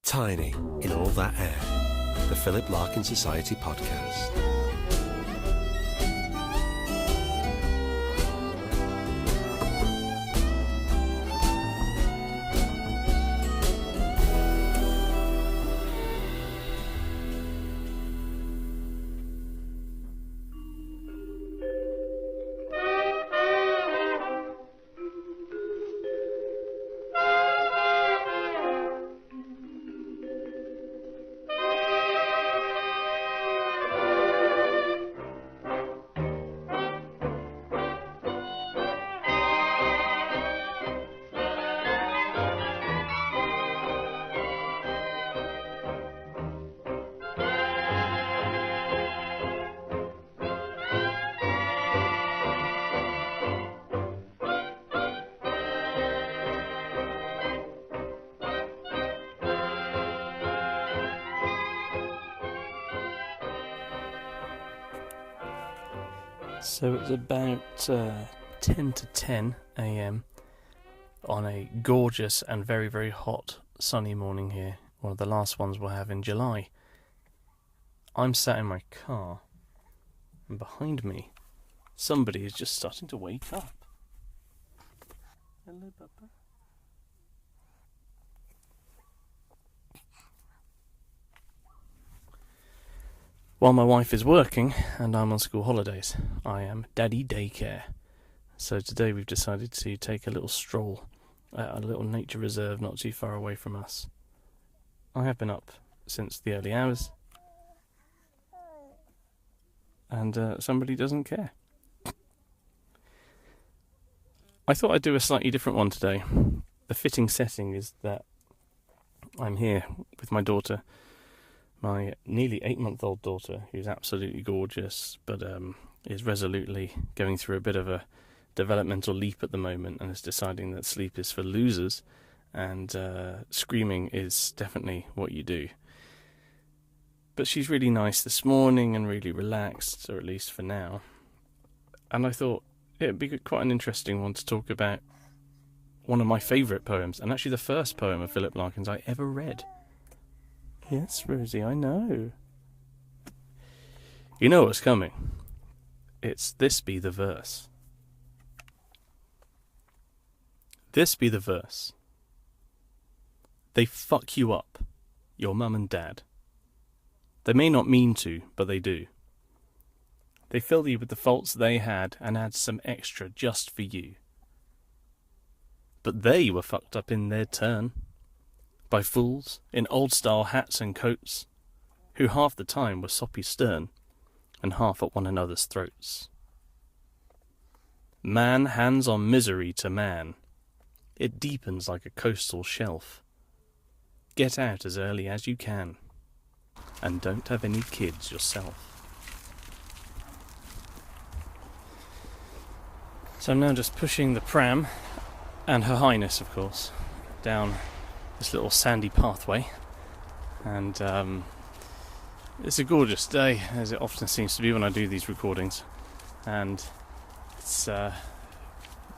Tiny in all that air, the Philip Larkin Society podcast. So it's about 10 to 10 a.m. on a gorgeous and very, very hot sunny morning here. One of the last ones we'll have in July. I'm sat in my car, and behind me, somebody is just starting to wake up. Hello, Papa. While my wife is working and I'm on school holidays, I am daddy daycare. So today we've decided to take a little stroll at a little nature reserve not too far away from us. I have been up since the early hours, and somebody doesn't care. I thought I'd do a slightly different one today. The fitting setting is that I'm here with my daughter, my nearly 8-month-old daughter, who's absolutely gorgeous, but is resolutely going through a bit of a developmental leap at the moment and is deciding that sleep is for losers and screaming is definitely what you do. But she's really nice this morning and really relaxed, or at least for now. And I thought it'd be quite an interesting one to talk about one of my favourite poems, and actually the first poem of Philip Larkin's I ever read. Yes, Rosie, I know. You know what's coming. It's This Be the Verse. This be the verse. They fuck you up, your mum and dad. They may not mean to, but they do. They fill you with the faults they had and add some extra just for you. But they were fucked up in their turn. By fools in old-style hats and coats, who half the time were soppy stern, and half at one another's throats. Man hands on misery to man. It deepens like a coastal shelf. Get out as early as you can, and don't have any kids yourself. So I'm now just pushing the pram, and Her Highness, of course, down this little sandy pathway, and it's a gorgeous day, as it often seems to be when I do these recordings, and it's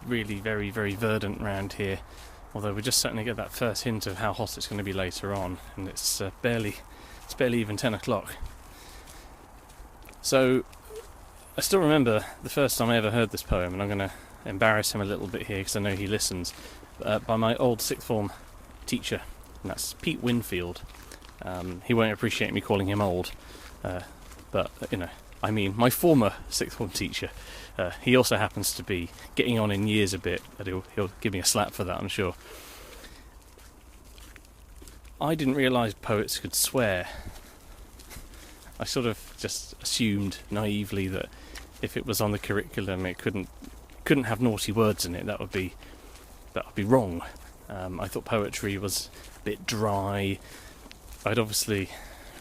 really very, very verdant round here, although we're just starting to get that first hint of how hot it's going to be later on, and it's barely even 10 o'clock. So I still remember the first time I ever heard this poem, and I'm going to embarrass him a little bit here because I know he listens, by my old sixth form teacher, and that's Pete Winfield. He won't appreciate me calling him old, but I mean my former sixth form teacher. He also happens to be getting on in years a bit, but he'll give me a slap for that, I'm sure. I didn't realise poets could swear. I sort of just assumed naively that if it was on the curriculum, it couldn't have naughty words in it. That would be wrong. I thought poetry was a bit dry. I'd obviously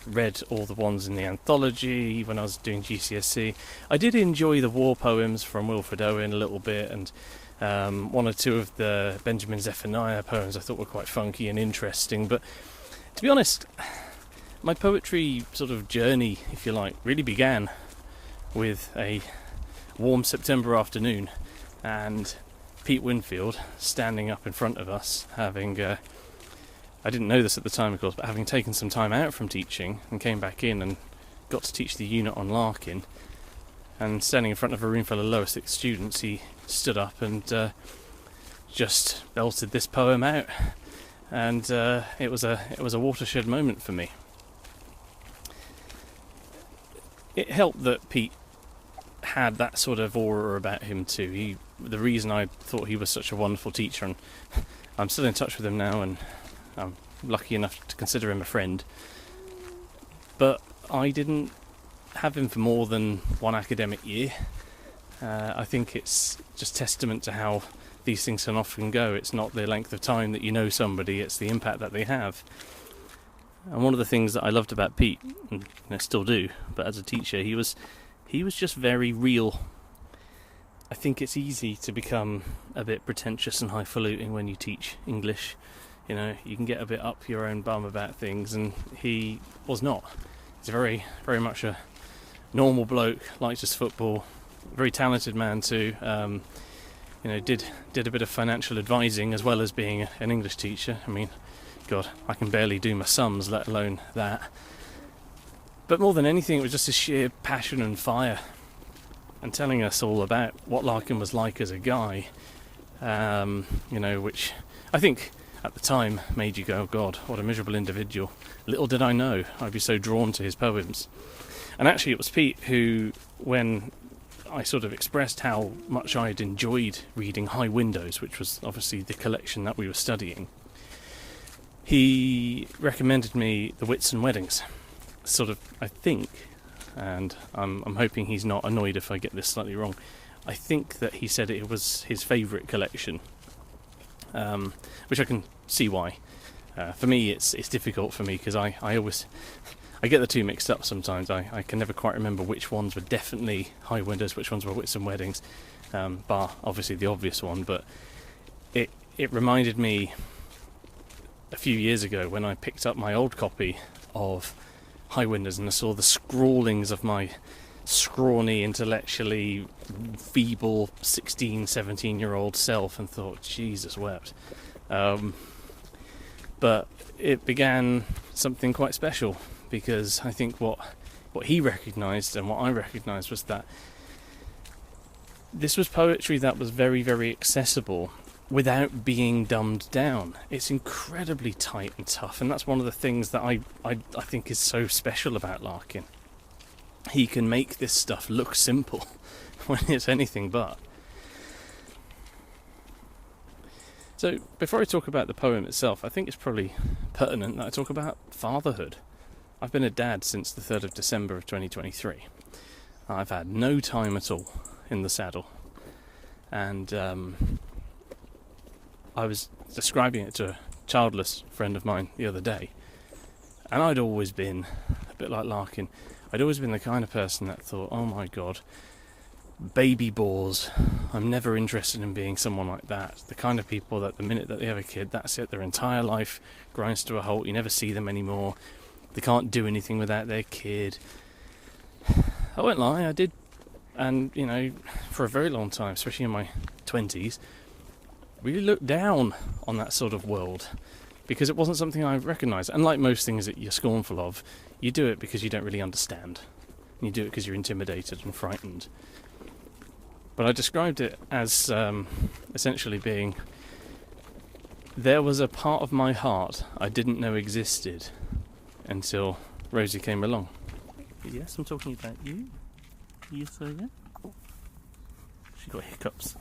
read all the ones in the anthology when I was doing GCSE. I did enjoy the war poems from Wilfred Owen a little bit, and one or two of the Benjamin Zephaniah poems I thought were quite funky and interesting. But to be honest, my poetry sort of journey, if you like, really began with a warm September afternoon and Pete Winfield standing up in front of us having I didn't know this at the time, of course, but having taken some time out from teaching and came back in and got to teach the unit on Larkin, and standing in front of a room full of lower sixth students, he stood up and just belted this poem out, and it was a watershed moment for me. It helped that Pete had that sort of aura about him too. The reason I thought he was such a wonderful teacher, and I'm still in touch with him now, and I'm lucky enough to consider him a friend, but I didn't have him for more than one academic year. I think it's just testament to how these things can often go. It's not the length of time that you know somebody, it's the impact that they have. And one of the things that I loved about Pete, and I still do, but as a teacher, he was just very real. I think it's easy to become a bit pretentious and highfalutin when you teach English. You know, you can get a bit up your own bum about things, and he was not. He's very, very much a normal bloke, likes his football, very talented man too. Did a bit of financial advising as well as being an English teacher. I mean, God, I can barely do my sums, let alone that. But more than anything, it was just his sheer passion and fire, and telling us all about what Larkin was like as a guy, which I think at the time made you go, God, what a miserable individual. Little did I know I'd be so drawn to his poems. And actually it was Pete who, when I sort of expressed how much I had enjoyed reading High Windows, which was obviously the collection that we were studying, he recommended me The Wits and Weddings. Sort of, I think, and I'm hoping he's not annoyed if I get this slightly wrong, I think that he said it was his favourite collection, which I can see why. For me, it's difficult for me because I get the two mixed up sometimes. I can never quite remember which ones were definitely High Windows, which ones were Wits and Weddings, bar obviously the obvious one. But it reminded me a few years ago when I picked up my old copy of High Windows and I saw the scrawlings of my scrawny, intellectually feeble 16, 17-year-old self and thought, Jesus wept. But it began something quite special, because I think what he recognised and what I recognised was that this was poetry that was very, very accessible without being dumbed down. It's incredibly tight and tough, and that's one of the things that I think is so special about Larkin. He can make this stuff look simple when it's anything but. So, before I talk about the poem itself, I think it's probably pertinent that I talk about fatherhood. I've been a dad since the 3rd of December of 2023. I've had no time at all in the saddle. And I was describing it to a childless friend of mine the other day. And I'd always been, a bit like Larkin, I'd always been the kind of person that thought, oh my God, baby bores. I'm never interested in being someone like that. The kind of people that the minute that they have a kid, that's it, their entire life grinds to a halt, you never see them anymore. They can't do anything without their kid. I won't lie, I did. And, for a very long time, especially in my 20s, really looked down on that sort of world, because it wasn't something I recognised. And like most things that you're scornful of, you do it because you don't really understand. You do it because you're intimidated and frightened. But I described it as essentially being, there was a part of my heart I didn't know existed until Rosie came along. Yes, I'm talking about you. Yes, I am. She got hiccups.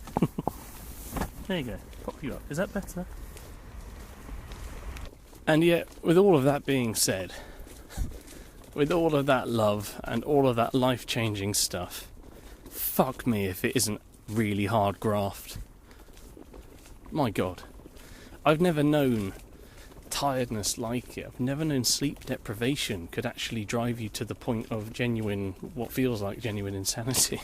There you go. Pop you up. Is that better? And yet, with all of that being said, with all of that love and all of that life-changing stuff, fuck me if it isn't really hard graft. My God. I've never known tiredness like it. I've never known sleep deprivation could actually drive you to the point of what feels like genuine insanity.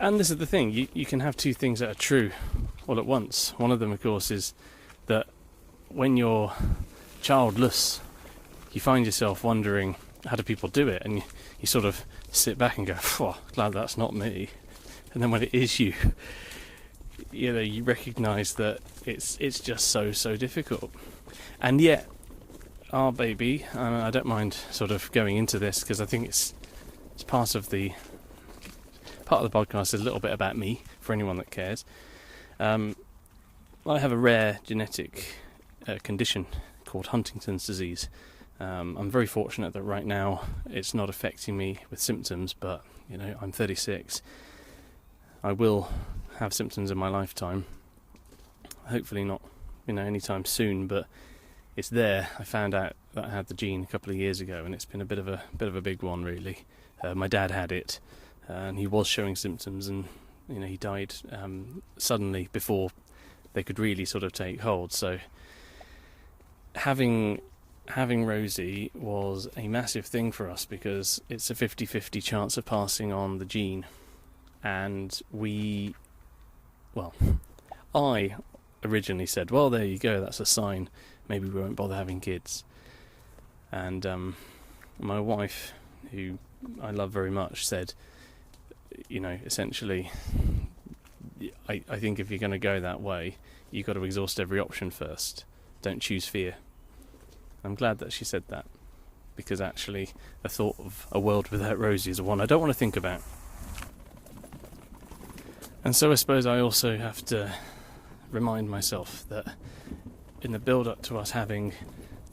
And this is the thing, you can have two things that are true all at once. One of them, of course, is that when you're childless, you find yourself wondering, how do people do it? And you sort of sit back and go, glad that's not me. And then when it is you recognise that it's just so difficult. And yet, our baby, and I don't mind sort of going into this because I think it's part of the podcast is a little bit about me for anyone that cares. I have a rare genetic condition called Huntington's disease. I'm very fortunate that right now it's not affecting me with symptoms, but I'm 36. I will have symptoms in my lifetime. Hopefully not, anytime soon, but it's there. I found out that I had the gene a couple of years ago, and it's been a bit of a big one, really. My dad had it, and he was showing symptoms, and he died suddenly before they could really sort of take hold. So having Rosie was a massive thing for us because it's a 50-50 chance of passing on the gene, and I originally said, well, there you go, that's a sign, maybe we won't bother having kids. And my wife, who I love very much, said, essentially, I think if you're going to go that way, you've got to exhaust every option first. Don't choose fear. I'm glad that she said that, because actually the thought of a world without Rosie is one I don't want to think about. And so I suppose I also have to remind myself that in the build-up to us having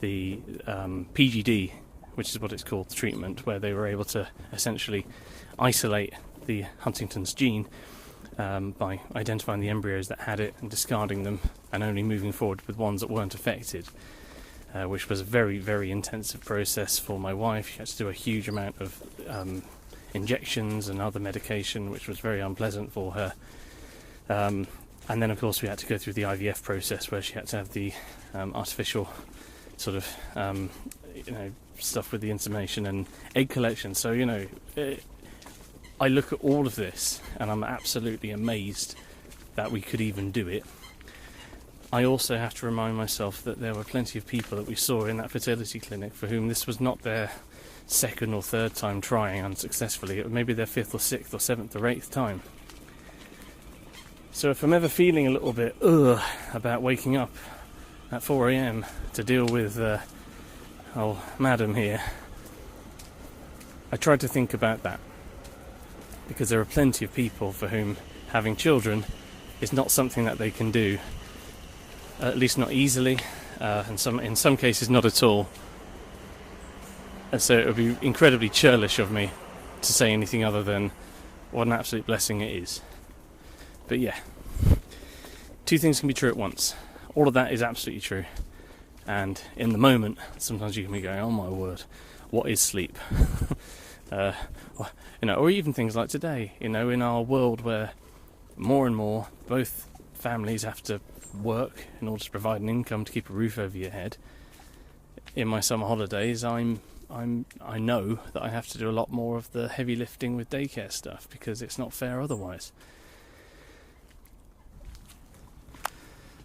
the PGD, which is what it's called, the treatment, where they were able to essentially isolate the Huntington's gene by identifying the embryos that had it and discarding them and only moving forward with ones that weren't affected, which was a very, very intensive process for my wife. She had to do a huge amount of injections and other medication, which was very unpleasant for her. And then, of course, we had to go through the IVF process, where she had to have the artificial sort of, stuff with the insemination and egg collection. So, I look at all of this and I'm absolutely amazed that we could even do it. I also have to remind myself that there were plenty of people that we saw in that fertility clinic for whom this was not their second or third time trying unsuccessfully. It was maybe their fifth or sixth or seventh or eighth time. So if I'm ever feeling a little bit about waking up at 4 a.m. to deal with madam here, I try to think about that, because there are plenty of people for whom having children is not something that they can do, at least not easily, and in some cases not at all. And so it would be incredibly churlish of me to say anything other than what an absolute blessing it is. But yeah, two things can be true at once. All of that is absolutely true. And in the moment, sometimes you can be going, oh my word, what is sleep? Or even things like today, in our world where more and more both families have to work in order to provide an income to keep a roof over your head. In my summer holidays, I know that I have to do a lot more of the heavy lifting with daycare stuff, because it's not fair otherwise.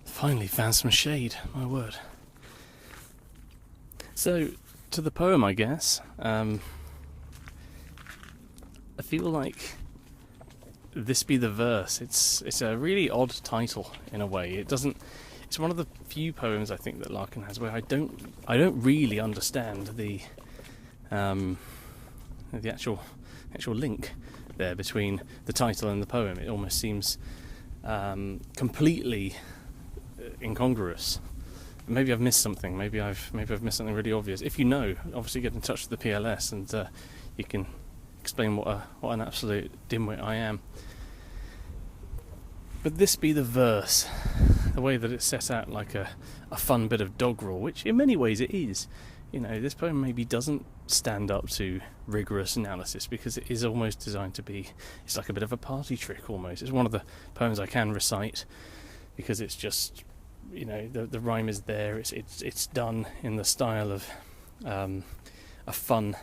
Finally found some shade, my word. So, to the poem, I guess. I feel like This Be the Verse. It's a really odd title in a way. It's one of the few poems I think that Larkin has where I don't really understand the actual link there between the title and the poem. It almost seems completely incongruous. Maybe I've missed something. Maybe I've missed something really obvious. If you know, obviously get in touch with the PLS and you can explain what an absolute dimwit I am. But this be the verse, the way that it's set out like a fun bit of doggerel, which in many ways it is. This poem maybe doesn't stand up to rigorous analysis because it is almost designed to be, it's like a bit of a party trick almost. It's one of the poems I can recite because it's just, the rhyme is there. It's done in the style of a fun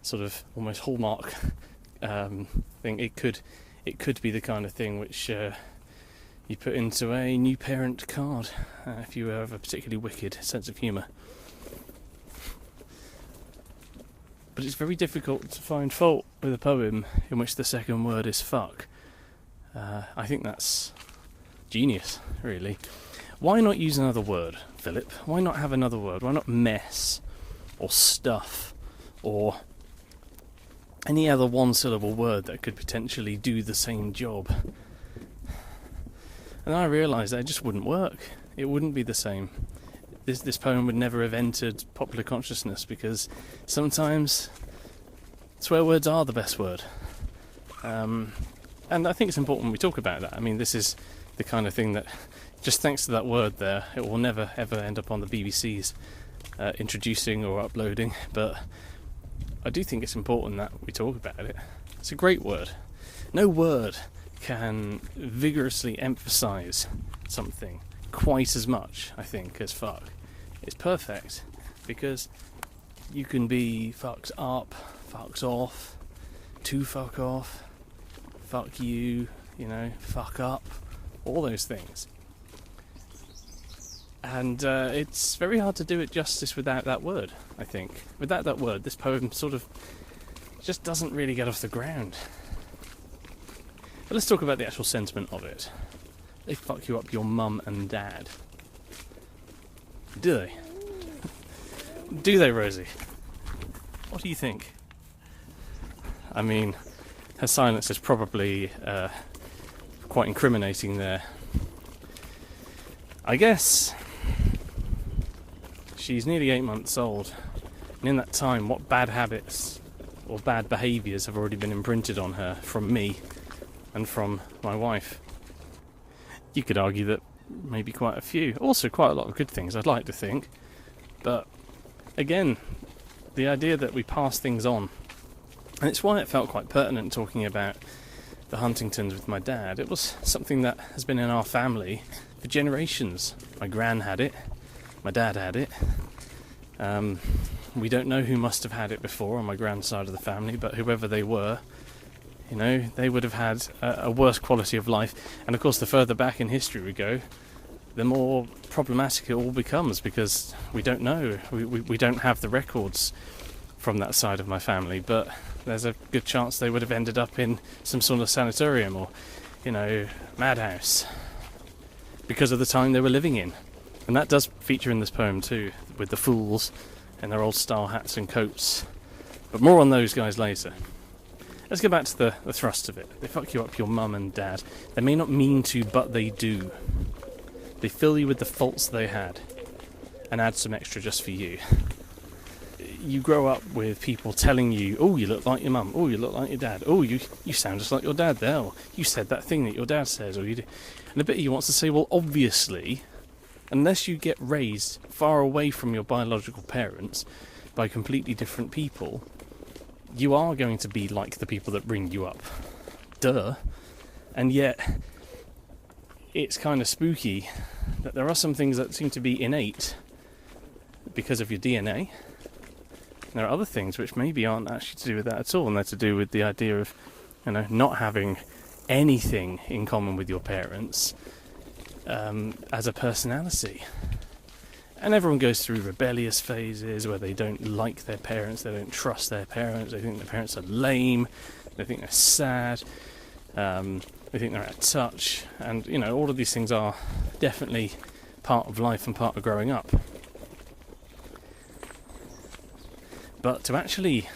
sort of almost Hallmark thing. It could be the kind of thing which you put into a new parent card if you have a particularly wicked sense of humour. But it's very difficult to find fault with a poem in which the second word is fuck. I think that's genius, really. Why not use another word? Philip? Why not have another word? Why not mess or stuff or any other one-syllable word that could potentially do the same job? And I realised that it just wouldn't work. It wouldn't be the same. This poem would never have entered popular consciousness, because sometimes swear words are the best word. And I think it's important we talk about that. I mean, this is the kind of thing that, just thanks to that word there, it will never ever end up on the BBC's introducing or uploading, but I do think it's important that we talk about it. It's a great word. No word can vigorously emphasise something quite as much, I think, as fuck. It's perfect, because you can be fucked up, fucked off, to fuck off, fuck you, fuck up, all those things. And it's very hard to do it justice without that word, I think. Without that word, this poem sort of just doesn't really get off the ground. But let's talk about the actual sentiment of it. They fuck you up your mum and dad. Do they? Do they, Rosie? What do you think? I mean, her silence is probably quite incriminating there. I guess she's nearly 8 months old, and in that time, what bad habits or bad behaviours have already been imprinted on her from me and from my wife? You could argue that maybe quite a few. Also quite a lot of good things, I'd like to think. But again, the idea that we pass things on, and it's why it felt quite pertinent talking about the Huntingtons with my dad. It was something that has been in our family for generations. My gran had it, my dad had it. We don't know who must have had it before on my gran's side of the family, but whoever they were, they would have had a worse quality of life. And of course, the further back in history we go, the more problematic it all becomes, because we don't know. We don't have the records from that side of my family, but there's a good chance they would have ended up in some sort of sanatorium or, madhouse, because of the time they were living in. And that does feature in this poem too, with the fools and their old style hats and coats. But more on those guys later. Let's go back to the thrust of it. They fuck you up your mum and dad. They may not mean to, but they do. They fill you with the faults they had and add some extra just for you. You grow up with people telling you, oh, you look like your mum, oh, you look like your dad, oh, you sound just like your dad there, oh, you said that thing that your dad says, or you do. And a bit of you wants to say, well, obviously, unless you get raised far away from your biological parents by completely different people, you are going to be like the people that bring you up. Duh. And yet, it's kind of spooky that there are some things that seem to be innate because of your DNA. And there are other things which maybe aren't actually to do with that at all, and they're to do with the idea of, not having anything in common with your parents as a personality. And everyone goes through rebellious phases where they don't like their parents, they don't trust their parents, they think their parents are lame, they think they're sad, they think they're out of touch, and, all of these things are definitely part of life and part of growing up. But to actually,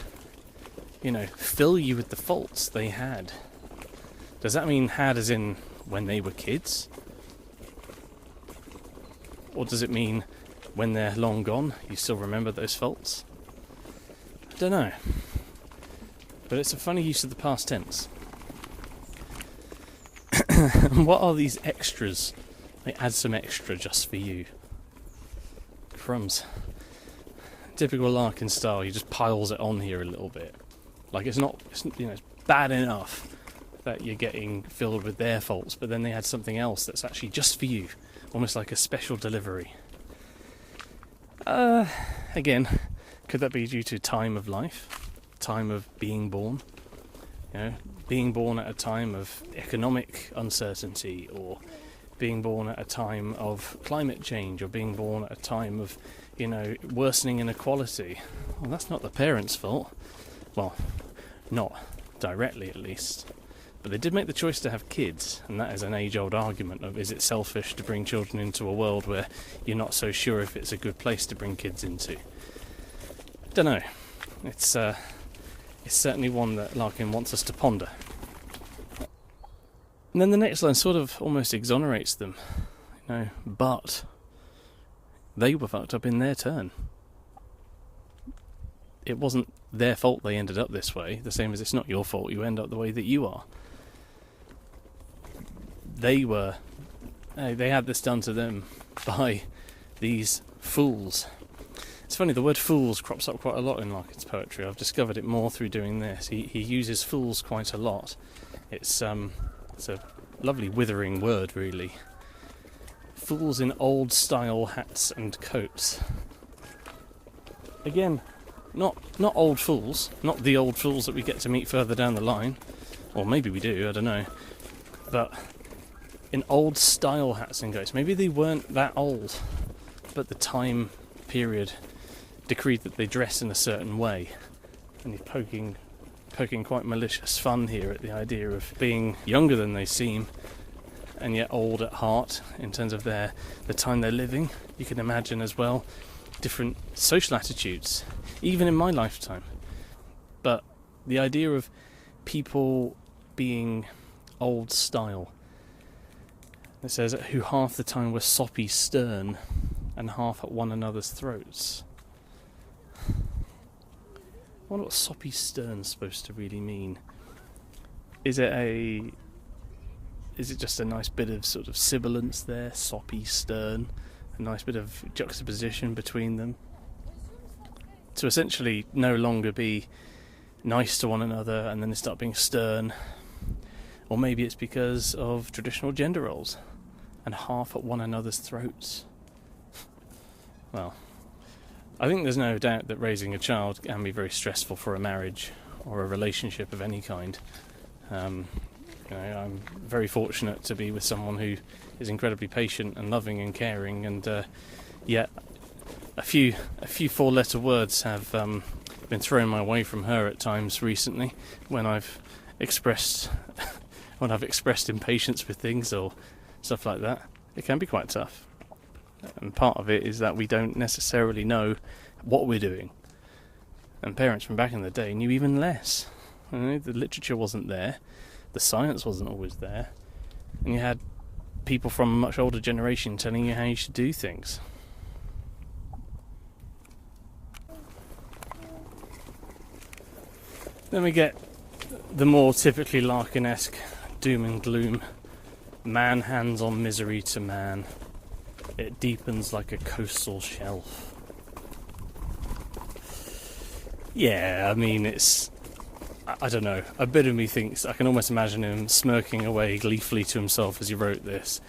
fill you with the faults they had, does that mean had as in when they were kids? Or does it mean when they're long gone, you still remember those faults? I don't know. But it's a funny use of the past tense. What are these extras? They add some extra just for you. Crumbs. Typical Larkin style, he just piles it on here a little bit. Like it's bad enough that you're getting filled with their faults, but then they had something else that's actually just for you. Almost like a special delivery. Again, could that be due to time of life? Time of being born? Being born at a time of economic uncertainty, or being born at a time of climate change, or being born at a time of, worsening inequality. Well, that's not the parents' fault. Well, not directly at least. But they did make the choice to have kids, and that is an age-old argument of, is it selfish to bring children into a world where you're not so sure if it's a good place to bring kids into? Don't know. It's certainly one that Larkin wants us to ponder. And then the next line sort of almost exonerates them, but they were fucked up in their turn. It wasn't their fault they ended up this way, the same as it's not your fault you end up the way that you are. They had this done to them by these fools. It's funny, the word fools crops up quite a lot in Larkin's poetry. I've discovered it more through doing this. He uses fools quite a lot. It's a lovely withering word, really. Fools in old style hats and coats. Again, not old fools, not the old fools that we get to meet further down the line, or maybe we do, I don't know, but in old style hats and coats. Maybe they weren't that old, but the time period decreed that they dress in a certain way, and he's poking quite malicious fun here at the idea of being younger than they seem, and yet old at heart in terms of the time they're living. You can imagine as well different social attitudes, even in my lifetime. But the idea of people being old style, it says, who half the time were soppy stern and half at one another's throats. I wonder what soppy stern's supposed to really mean. Is it just a nice bit of sort of sibilance there, soppy stern, a nice bit of juxtaposition between them, to essentially no longer be nice to one another and then they start being stern? Or maybe it's because of traditional gender roles and half at one another's throats. Well, I think there's no doubt that raising a child can be very stressful for a marriage or a relationship of any kind. I'm very fortunate to be with someone who is incredibly patient and loving and caring, and yet a few four-letter words have been thrown my way from her at times recently when I've expressed impatience with things or stuff like that. It can be quite tough, and part of it is that we don't necessarily know what we're doing, and parents from back in the day knew even less. The literature wasn't there, the science wasn't always there, and you had people from a much older generation telling you how you should do things. Then we get the more typically Larkin-esque doom and gloom. Man hands on misery to man. It deepens like a coastal shelf. Yeah, I mean, it's... I don't know. A bit of me thinks... I can almost imagine him smirking away gleefully to himself as he wrote this.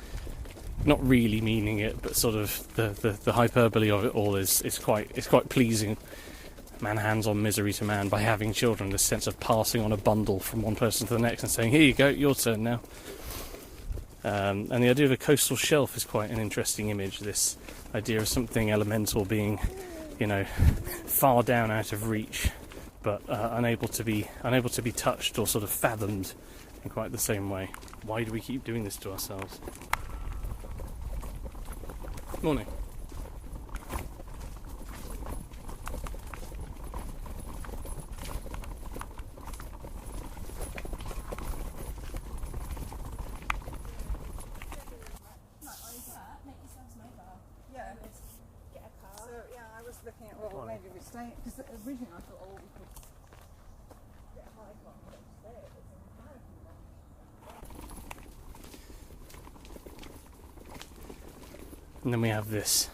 Not really meaning it, but sort of the hyperbole of it all is quite pleasing. Man hands on misery to man by having children, this sense of passing on a bundle from one person to the next and saying, here you go, your turn now. And the idea of a coastal shelf is quite an interesting image, this idea of something elemental being, far down out of reach, but unable to be touched or sort of fathomed in quite the same way. Why do we keep doing this to ourselves? Morning. Looking at, well, maybe we stay, because originally I thought, we could get a high car and stay. And then we have this: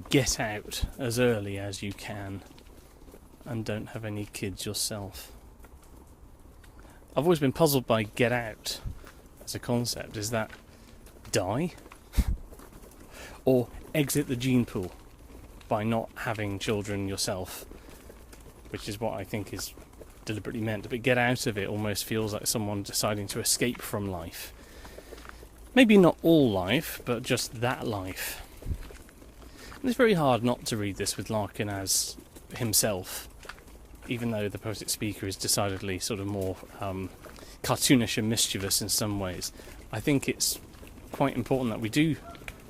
get out as early as you can and don't have any kids yourself. I've always been puzzled by get out as a concept. Is that die? Or exit the gene pool by not having children yourself, which is what I think is deliberately meant. But get out of it almost feels like someone deciding to escape from life. Maybe not all life, but just that life. And it's very hard not to read this with Larkin as himself, even though the poetic speaker is decidedly sort of more cartoonish and mischievous in some ways. I think it's quite important that we do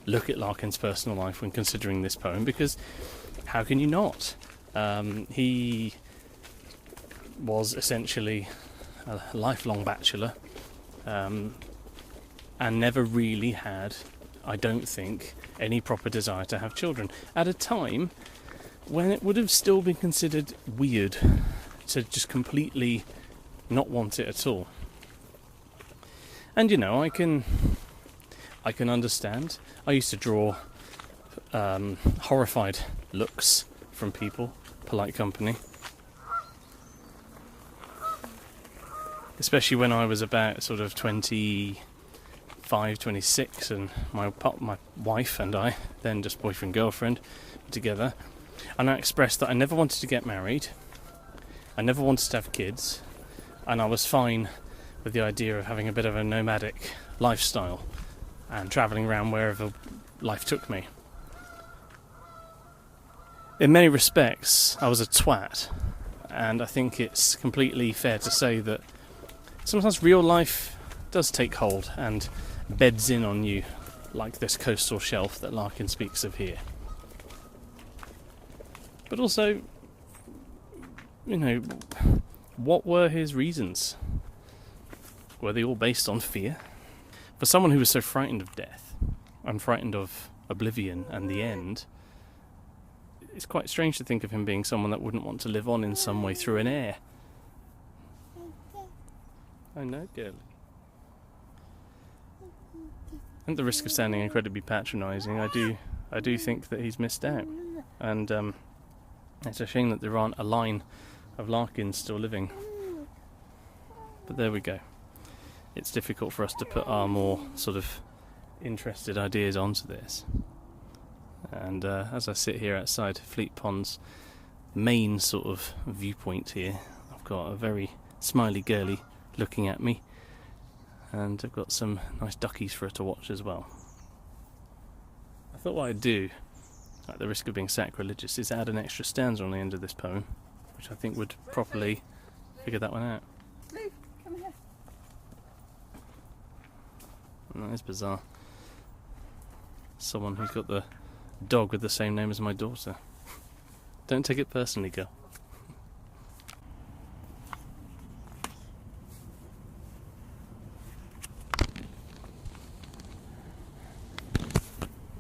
look at Larkin's personal life when considering this poem, because how can you not? He was essentially a lifelong bachelor, and never really had, I don't think, any proper desire to have children, at a time when it would have still been considered weird to just completely not want it at all. And I can understand. I used to draw horrified looks from people, polite company, especially when I was about sort of 25, 26, and my wife and I, then just boyfriend girlfriend, were together, and I expressed that I never wanted to get married, I never wanted to have kids, and I was fine with the idea of having a bit of a nomadic lifestyle and travelling around wherever life took me. In many respects, I was a twat, and I think it's completely fair to say that sometimes real life does take hold and beds in on you, like this coastal shelf that Larkin speaks of here. But also, what were his reasons? Were they all based on fear? For someone who was so frightened of death and frightened of oblivion and the end, it's quite strange to think of him being someone that wouldn't want to live on in some way through an air. I know, girl. At the risk of sounding incredibly patronising, I do think that he's missed out, and it's a shame that there aren't a line of Larkins still living. But there we go. It's difficult for us to put our more sort of interested ideas onto this. And as I sit here outside Fleet Pond's main sort of viewpoint here, I've got a very smiley girly looking at me, and I've got some nice duckies for her to watch as well. I thought what I'd do, at the risk of being sacrilegious, is add an extra stanza on the end of this poem, which I think would properly figure that one out. Luke, come here. That is bizarre. Someone who's got the dog with the same name as my daughter. Don't take it personally, girl.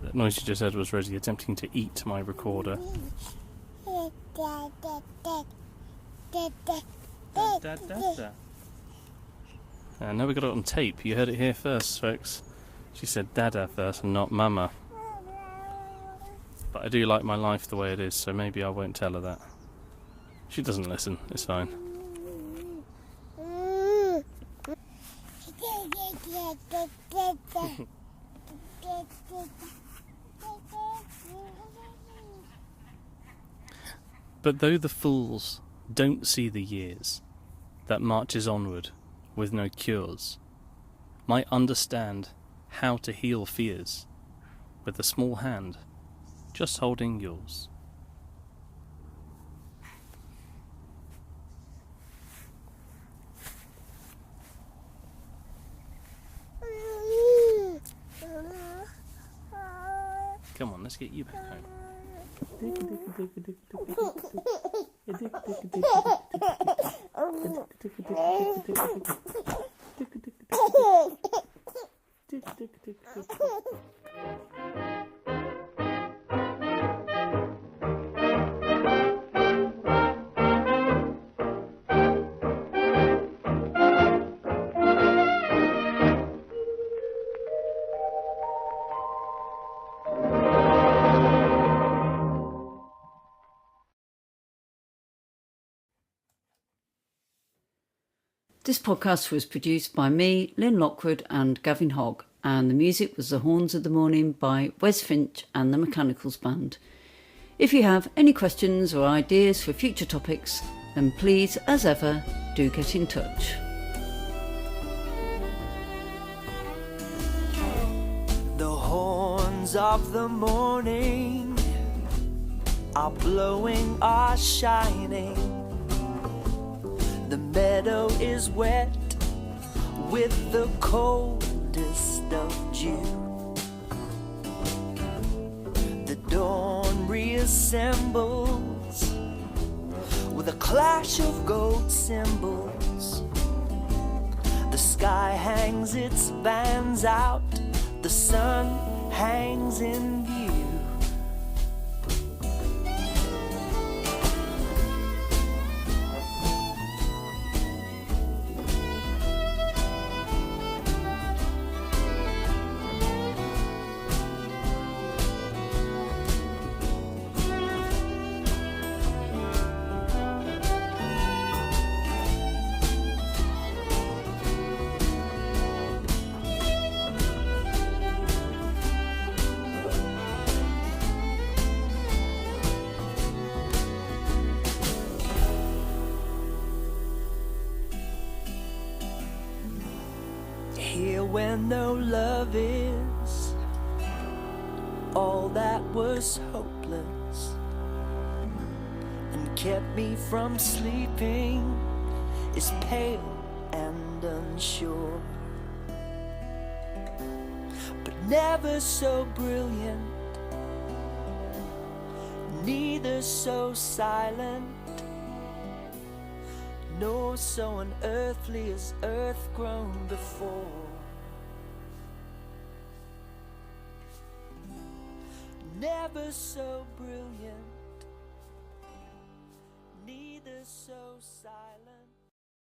That noise you just heard was Rosie attempting to eat my recorder. Now we got it on tape. You heard it here first, folks. She said Dada first and not Mama. But I do like my life the way it is, so maybe I won't tell her that. She doesn't listen, it's fine. But though the fools don't see the years that marches onward with no cures, might understand how to heal fears with a small hand just holding yours. Come on, let's get you back home. This podcast was produced by me, Lynn Lockwood, and Gavin Hogg, and the music was The Horns of the Morning by Wes Finch and the Mechanicals Band. If you have any questions or ideas for future topics, then please, as ever, do get in touch. The horns of the morning are blowing, are shining. The meadow is wet with the coldest of dew. The dawn reassembles with a clash of gold cymbals. The sky hangs its bands out, the sun hangs in view. Here when no love is, all that was hopeless and kept me from sleeping is pale and unsure, but never so brilliant, neither so silent, nor so unearthly as earth grown before. Never so brilliant, neither so silent.